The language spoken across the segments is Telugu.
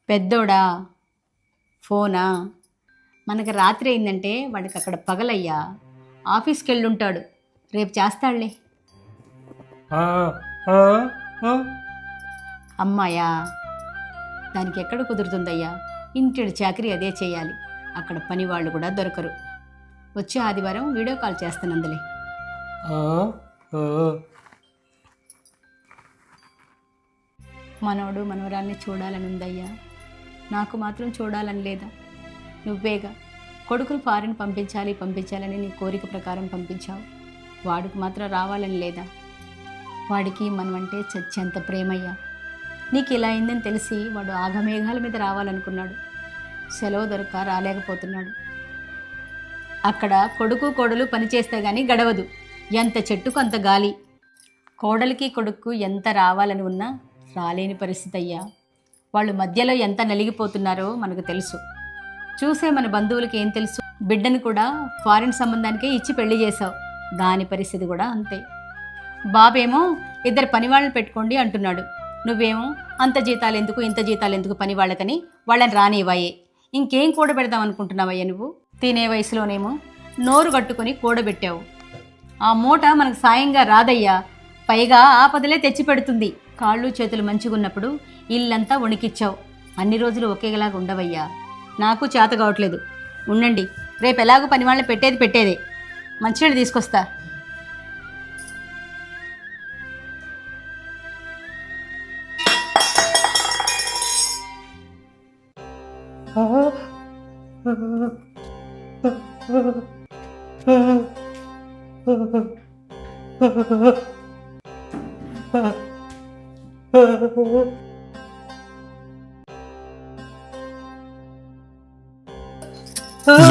పెద్దోడా ఫోనా? మనకి రాత్రి అయిందంటే వాడికి అక్కడ పగలయ్యా. ఆఫీస్కి వెళ్ళుంటాడు, రేపు చేస్తాడులే. అమ్మాయా, దానికి ఎక్కడ కుదురుతుందయ్యా? ఇంటి చాకరీ అదే చేయాలి. అక్కడ పని వాళ్ళు కూడా దొరకరు. వచ్చే ఆదివారం వీడియో కాల్ చేస్తానందులే. మనోడు మనవరాల్ని చూడాలని ఉందయ్యా. నాకు మాత్రం చూడాలని లేదా? నువ్వేగా కొడుకును ఫారిన్ పంపించాలని నీ కోరిక ప్రకారం పంపించావు. వాడికి మాత్రం రావాలని లేదా? వాడికి మనమంటే చచ్చేంత ప్రేమయ్యా. నీకు ఇలా అయిందని తెలిసి వాడు ఆగమేఘాల మీద రావాలనుకున్నాడు. సెలవు దొరక రాలేకపోతున్నాడు. అక్కడ కొడుకు కోడలు పనిచేస్తే గానీ గడవదు. ఎంత చెట్టుకు అంత గాలి. కోడలికి కొడుకు ఎంత రావాలని ఉన్నా రాలేని పరిస్థితి అయ్యా. వాళ్ళు మధ్యలో ఎంత నలిగిపోతున్నారో మనకు తెలుసు. చూసే మన బంధువులకి ఏం తెలుసు? బిడ్డను కూడా ఫారిన్ సంబంధానికే ఇచ్చి పెళ్లి చేశావు. దాని పరిస్థితి కూడా అంతే. బాబేమో 2 పని వాళ్ళని పెట్టుకోండి అంటున్నాడు. నువ్వేమో అంత జీతాలు ఎందుకు ఇంత జీతాలు ఎందుకు పని వాళ్ళకని వాళ్ళని రానివ్వాయే. ఇంకేం కూడబెడదాం అనుకుంటున్నావయ్యా నువ్వు? తినే వయసులోనేమో నోరు కట్టుకొని కూడబెట్టావు. ఆ మూట మనకు సాయంగా రాదయ్యా. పైగా ఆపదలే తెచ్చి పెడుతుంది. కాళ్ళు చేతులు మంచిగున్నప్పుడు ఇల్లంతా వణికిచ్చావు. అన్ని రోజులు ఒకేలాగా ఉండవయ్యా. నాకు చేత కావట్లేదు. ఉండండి, రేపు ఎలాగో పని వాళ్ళని పెట్టేదే. మంచినీళ్ళు తీసుకొస్తా.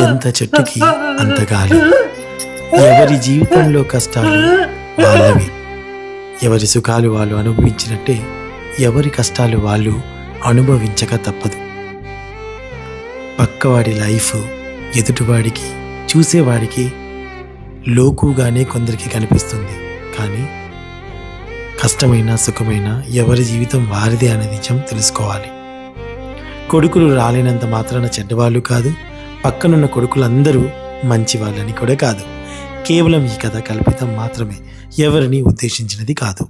ఎంత చెట్టుకి అంత గాలి. ఎవరి జీవితంలో కష్టాలు వాళ్ళవి. ఎవరి సుఖాలు వాళ్ళు అనుభవించినట్టే ఎవరి కష్టాలు వాళ్ళు అనుభవించక తప్పదు. పక్కవాడి లైఫ్ ఎదుటివాడికి, చూసేవాడికి లోకుగానే కొందరికి కనిపిస్తుంది. కానీ కష్టమైన సుఖమైన ఎవరి జీవితం వారిదే అనే నిజం తెలుసుకోవాలి. కొడుకులు రాలేనంత మాత్రాన చెడ్డవాళ్ళు కాదు, పక్కనున్న కొడుకులందరూ మంచి వాళ్ళని కూడా కాదు. కేవలం ఈ కథ కల్పితం మాత్రమే, ఎవరిని ఉద్దేశించినది కాదు.